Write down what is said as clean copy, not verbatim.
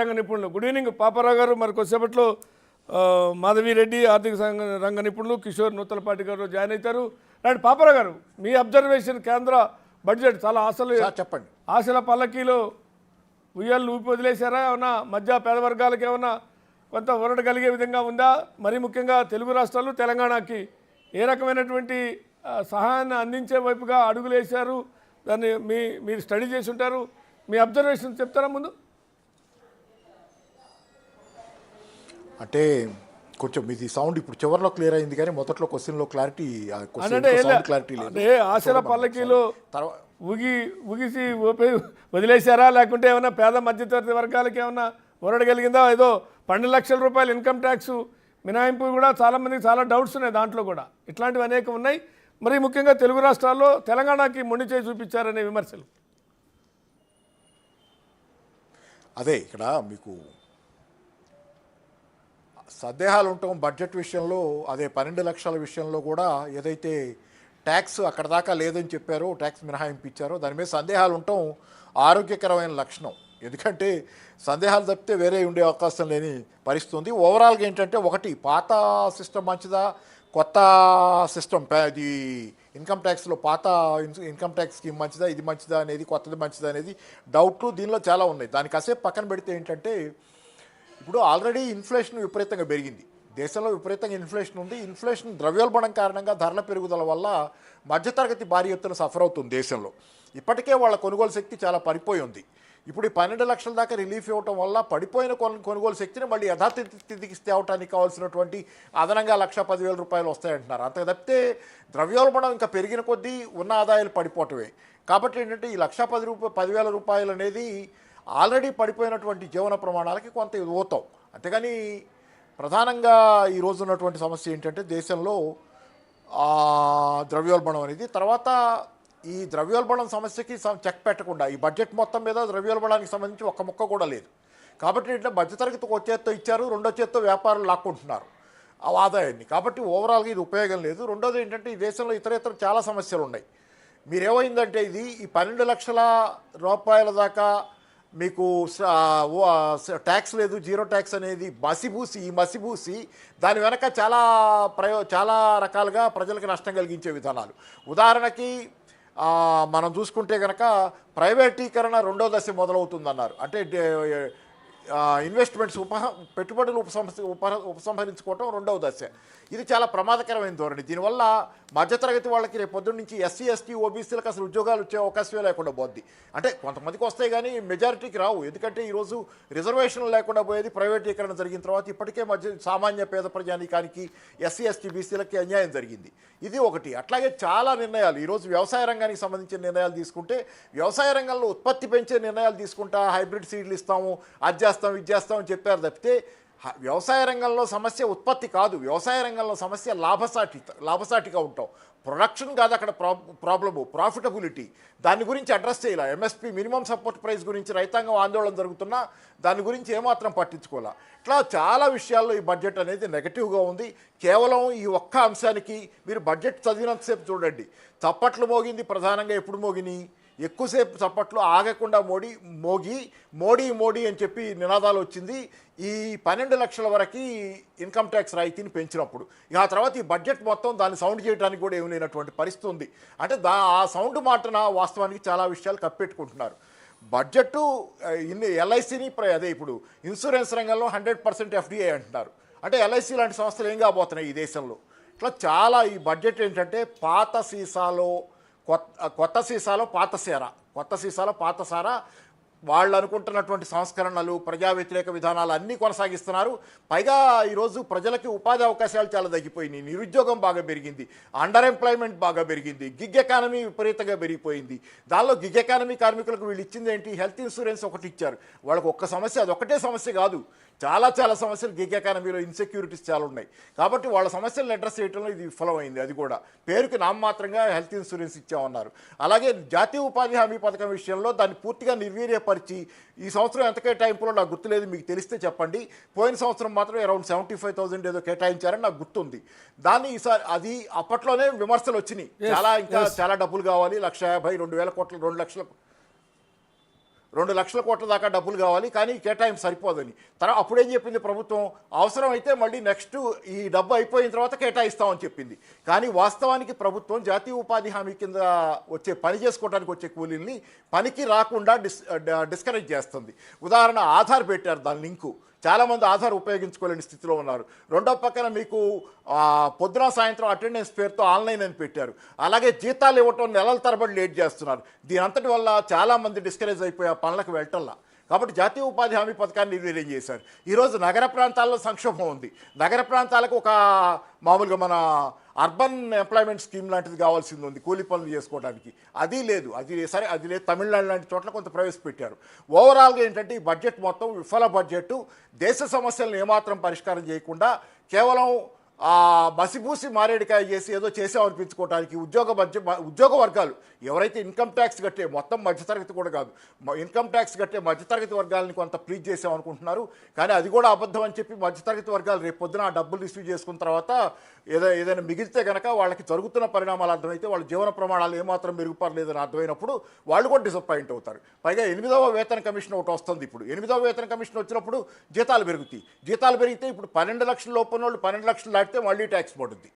రంగ నిపుణులు. Good evening Paparao గారు. మరి కొద్దిసేపట్లో మాధవిరెడ్డి ఆర్థిక రంగ నిపుణులు కిషోర్ నూతలపాటి గారు జాయిన్ అవుతారు. రండి పాపారావు గారు, మీ అబ్జర్వేషన్ కేంద్ర బడ్జెట్ చాలా చెప్పండి. ఆశల పల్లకీలో ఉయ్యాలు ఊపి వదిలేశారా? ఏమన్నా మధ్య పేద వర్గాలకు ఏమన్నా కొంత ఊరట కలిగే విధంగా ఉందా? మరీ ముఖ్యంగా తెలుగు రాష్ట్రాలు తెలంగాణకి ఏ రకమైనటువంటి సహాయాన్ని అందించే వైపుగా అడుగులు వేశారు? దాన్ని మీరు స్టడీ చేసి ఉంటారు, మీ అబ్జర్వేషన్ చెప్తారా ముందు? అంటే కొంచెం ఇది సౌండ్ ఇప్పుడు చివరిలో క్లియర్ అయింది, కానీ మొదట్లో క్వశ్చన్లో క్లారిటీ అంటే ఆశల పల్లకీలో ఉగిసి వదిలేశారా, లేకుంటే ఏమైనా పేద మధ్యతరగతి వర్గాలకి ఏమైనా ఊరడగలిగిందా? ఏదో 12 లక్షల రూపాయలు ఇన్కమ్ ట్యాక్స్ మినహాయింపు కూడా చాలామందికి చాలా డౌట్స్ ఉన్నాయి, దాంట్లో కూడా ఇట్లాంటివి అనేకం ఉన్నాయి. మరి ముఖ్యంగా తెలుగు రాష్ట్రాల్లో తెలంగాణకి మొండి చేయి చూపించారనే విమర్శలు. అదే ఇక్కడ మీకు సందేహాలు ఉండటం బడ్జెట్ విషయంలో. అదే 12 లక్షల విషయంలో కూడా ఏదైతే ట్యాక్స్ అక్కడ దాకా లేదని చెప్పారో, ట్యాక్స్ మినహాయింపు ఇచ్చారో, దాని మీద సందేహాలు ఉండటం ఆరోగ్యకరమైన లక్షణం. ఎందుకంటే సందేహాలు తప్పితే వేరే ఉండే అవకాశం లేని పరిస్థితి ఉంది. ఓవరాల్గా ఏంటంటే, ఒకటి పాత సిస్టమ్ మంచిదా, కొత్త సిస్టమ్ ఇది ఇన్కమ్ ట్యాక్స్లో పాత ఇన్కమ్ ట్యాక్స్ స్కీమ్ మంచిదా, ఇది మంచిదా అనేది, కొత్తది మంచిదా అనేది డౌట్లు దీనిలో చాలా ఉన్నాయి. దానికి కాసేపు పక్కన పెడితే ఏంటంటే, ఇప్పుడు ఆల్రెడీ ఇన్ఫ్లేషన్ విపరీతంగా పెరిగింది, దేశంలో విపరీతంగా ఇన్ఫ్లేషన్ ఉంది. ఇన్ఫ్లేషన్ ద్రవ్యోల్బణం కారణంగా ధరల పెరుగుదల వల్ల మధ్యతరగతి భారీ ఎత్తున సఫర్ అవుతుంది దేశంలో. ఇప్పటికే వాళ్ళ కొనుగోలు శక్తి చాలా పడిపోయి ఉంది. ఇప్పుడు ఈ 12 లక్షల దాకా రిలీఫ్ ఇవ్వటం వల్ల పడిపోయిన కొనుగోలు శక్తిని మళ్ళీ యథాస్థితికి తేవటానికి కావాల్సినటువంటి అదనంగా 1,10,000 రూపాయలు వస్తాయంటున్నారు. అంతకు తప్పితే ద్రవ్యోల్బణం ఇంకా పెరిగిన కొద్దీ ఉన్న ఆదాయాలు పడిపోవటమే. కాబట్టి ఏంటంటే ఈ 10,000 రూపాయలు అనేది ఆల్రెడీ పడిపోయినటువంటి జీవన ప్రమాణాలకి కొంత ఊతాం. అంతేగాని ప్రధానంగా ఈరోజు ఉన్నటువంటి సమస్య ఏంటంటే, దేశంలో ద్రవ్యోల్బణం అనేది. తర్వాత ఈ ద్రవ్యోల్బణం సమస్యకి చెక్ పెట్టకుండా ఈ బడ్జెట్ మొత్తం మీద ద్రవ్యోల్బణానికి సంబంధించి ఒక్క ముక్క కూడా లేదు. కాబట్టి ఏంటంటే మధ్యతరగతికి ఒక చేత్తో ఇచ్చారు, రెండో చేత్తో వ్యాపారులు లాక్కుంటున్నారు ఆ ఆదాయాన్ని. కాబట్టి ఓవరాల్గా ఇది ఉపయోగం లేదు. రెండోది ఏంటంటే, ఈ దేశంలో ఇతర చాలా సమస్యలు ఉన్నాయి. మీరేమైందంటే, ఇది ఈ 12 లక్షల రూపాయల దాకా మీకు ట్యాక్స్ లేదు, జీరో ట్యాక్స్ అనేది మసిబూసి దాని వెనక చాలా రకాలుగా ప్రజలకు నష్టం కలిగించే విధానాలు. ఉదాహరణకి మనం చూసుకుంటే కనుక ప్రైవేటీకరణ 2వ దశ మొదలవుతుందన్నారు. అంటే ఇన్వెస్ట్మెంట్స్ పెట్టుబడులు ఉపసంహరించుకోవటం 2వ దశ. ఇది చాలా ప్రమాదకరమైన ధోరణి. దీనివల్ల మధ్యతరగతి వాళ్ళకి రేపు పొద్దున్న నుంచి ఎస్సీ, ఎస్టీ, ఓబీసీలకు అసలు ఉద్యోగాలు వచ్చే అవకాశమే లేకుండా పోద్ది. అంటే కొంతమందికి వస్తాయి కానీ మెజారిటీకి రావు. ఎందుకంటే ఈరోజు రిజర్వేషన్లు లేకుండా పోయేది ప్రైవేటీకరణ జరిగిన తర్వాత. ఇప్పటికే సామాన్య పేద ప్రజానీకానికి, ఎస్సీ, ఎస్టీ, బీసీలకి అన్యాయం జరిగింది. ఇది ఒకటి. అట్లాగే చాలా నిర్ణయాలు ఈరోజు వ్యవసాయ రంగానికి సంబంధించిన నిర్ణయాలు తీసుకుంటే, వ్యవసాయ రంగంలో ఉత్పత్తి పెంచే నిర్ణయాలు తీసుకుంటా, హైబ్రిడ్ సీడ్లు ఇస్తాము, అది చేస్తాం అని చెప్పారు తప్పితే, వ్యవసాయ రంగంలో సమస్య ఉత్పత్తి కాదు, వ్యవసాయ రంగంలో సమస్య లాభసాటిగా ఉంటాం. ప్రొడక్షన్ కాదు అక్కడ ప్రాబ్లము, ప్రాఫిటబిలిటీ. దాని గురించి అడ్రస్ చేయాలి. ఎంఎస్పీ మినిమం సపోర్ట్ ప్రైస్ గురించి రైతాంగం ఆందోళన జరుగుతున్నా దాని గురించి ఏమాత్రం పట్టించుకోవాలి. ఇట్లా చాలా విషయాల్లో ఈ బడ్జెట్ అనేది నెగటివ్గా ఉంది. కేవలం ఈ ఒక్క అంశానికి మీరు బడ్జెట్ చదివినంతసేపు చూడండి, చప్పట్లు మోగింది ప్రధానంగా. ఎప్పుడు మోగినాయి? ఎక్కువసేపు చప్పట్లు ఆగకుండా మోడీ అని చెప్పి నినాదాలు వచ్చింది ఈ 12 లక్షల వరకు ఇన్కమ్ ట్యాక్స్ రాయితీని పెంచినప్పుడు. ఇక ఆ తర్వాత ఈ బడ్జెట్ మొత్తం దాన్ని సౌండ్ చేయడానికి కూడా ఏమి లేనటువంటి పరిస్థితి ఉంది. అంటే ఆ సౌండ్ మాటన వాస్తవానికి చాలా విషయాలు కప్పెట్టుకుంటున్నారు. బడ్జెట్ ఎల్ఐసిని అదే ఇప్పుడు ఇన్సూరెన్స్ రంగంలో 100% ఎఫ్డిఐ అంటున్నారు. అంటే ఎల్ఐసి లాంటి సంస్థలు ఏం కాబోతున్నాయి ఈ దేశంలో? ఇట్లా చాలా ఈ బడ్జెట్ ఏంటంటే పాత సీసాలో కొత్త సీసాలో పాత సారా. వాళ్ళు అనుకుంటున్నటువంటి సంస్కరణలు, ప్రజా వ్యతిరేక విధానాలు అన్నీ కొనసాగిస్తున్నారు. పైగా ఈరోజు ప్రజలకి ఉపాధి అవకాశాలు చాలా తగ్గిపోయినాయి, నిరుద్యోగం బాగా పెరిగింది, అండర్ ఎంప్లాయ్మెంట్ బాగా పెరిగింది, గిగ్ ఎకానమీ విపరీతంగా పెరిగిపోయింది. దానిలో గిగ్ ఎకానమీ కార్మికులకు వీళ్ళు ఇచ్చింది ఏంటి? హెల్త్ ఇన్సూరెన్స్ ఒకటి ఇచ్చారు. వాళ్ళకి ఒక్క సమస్య, అదొకటే సమస్య కాదు, చాలా సమస్యలు గిగ్ ఎకానమీలో ఇన్సెక్యూరిటీస్ చాలా ఉన్నాయి. కాబట్టి వాళ్ళ సమస్యలను అడ్రస్ చేయడంలో ఇది విఫలమైంది. అది కూడా పేరుకి నామమాత్రంగా హెల్త్ ఇన్సూరెన్స్ ఇచ్చామన్నారు. అలాగే జాతీయ ఉపాధి హామీ పథకం విషయంలో దాన్ని పూర్తిగా నిర్వీర్యపరిచి ఈ సంవత్సరం ఎంత కేటాయింపులో నాకు గుర్తులేదు, మీకు తెలిస్తే చెప్పండి. పోయిన సంవత్సరం మాత్రం అరౌండ్ 75,000 ఏదో కేటాయించారని నాకు గుర్తుంది. దాన్ని ఈసారి అది అప్పట్లోనే విమర్శలు వచ్చినాయి, ఇంకా చాలా డబ్బులు కావాలి, 1,50,000, 2,000 కోట్లు, 2 లక్షల 2 లక్షల కోట్ల దాకా డబ్బులు కావాలి, కానీ కేటాయింపు సరిపోదని. తర్వాత అప్పుడేం చెప్పింది ప్రభుత్వం, అవసరం అయితే మళ్ళీ నెక్స్ట్ ఈ డబ్బు అయిపోయిన తర్వాత కేటాయిస్తామని చెప్పింది. కానీ వాస్తవానికి ప్రభుత్వం జాతీయ ఉపాధి హామీ కింద వచ్చే పని చేసుకోవడానికి వచ్చే కూలీల్ని పనికి రాకుండా డిస్కరేజ్ చేస్తుంది. ఉదాహరణ ఆధార్ పెట్టారు, దాని లింకు చాలామంది ఆధార్ ఉపయోగించుకోలేని స్థితిలో ఉన్నారు. రెండో పక్కన మీకు పొద్దున సాయంత్రం అటెండెన్స్ పేరుతో ఆన్లైన్ అని పెట్టారు. అలాగే జీతాలు ఇవ్వటం నెలల తరబడి లేట్ చేస్తున్నారు. దీని అంతటి వల్ల చాలామంది డిస్కరేజ్ అయిపోయి ఆ పనులకు వెళ్ళటంలా. కాబట్టి జాతీయ ఉపాధి హామీ పథకాన్ని నిర్వీర్యం చేశారు. ఈరోజు నగర ప్రాంతాల్లో సంక్షోభం ఉంది. నగర ప్రాంతాలకు ఒక మామూలుగా మన అర్బన్ ఎంప్లాయ్మెంట్ స్కీమ్ లాంటిది కావాల్సింది ఉంది కూలీ పనులు చేసుకోవడానికి, అది లేదు. అది లేదు. తమిళనాడు లాంటి చోట్ల కొంత ప్రవేశపెట్టారు. ఓవరాల్గా ఏంటంటే ఈ బడ్జెట్ మొత్తం విఫల బడ్జెట్. దేశ సమస్యలను ఏమాత్రం పరిష్కారం చేయకుండా కేవలం మసిపూసి మారేడికాయ చేసి ఏదో చేసామనిపించుకోవడానికి ఉద్యోగ వర్గాలు ఎవరైతే ఇన్కమ్ ట్యాక్స్ కట్టే, మొత్తం మధ్యతరగతి కూడా కాదు, ఇన్కమ్ ట్యాక్స్ కట్టే మధ్యతరగతి వర్గాలని కొంత ప్లీజ్ చేసామనుకుంటున్నారు. కానీ అది కూడా అబద్ధం అని చెప్పి మధ్యతరగతి వర్గాలు రేపు పొద్దున ఆ డబ్బులు రిసీవ్ చేసుకున్న తర్వాత ఏదైనా మిగిలితే కనుక వాళ్ళకి జరుగుతున్న పరిణామాలు అర్థమైతే వాళ్ళ జీవన ప్రమాణాలు ఏమాత్రం మెరుగుపడలేదని అర్థమైనప్పుడు వాళ్ళు కూడా డిసప్పాయింట్ అవుతారు. పైగా 8వ వేతన కమిషన్ ఒకటి వస్తుంది. ఇప్పుడు 8వ వేతన కమిషన్ వచ్చినప్పుడు జీతాలు పెరుగుతాయి. జీతాలు పెరిగితే ఇప్పుడు 12 లక్షల లోపల వాళ్ళు 12 లక్షలు దాటితే మళ్ళీ ట్యాక్స్ పడుద్ది.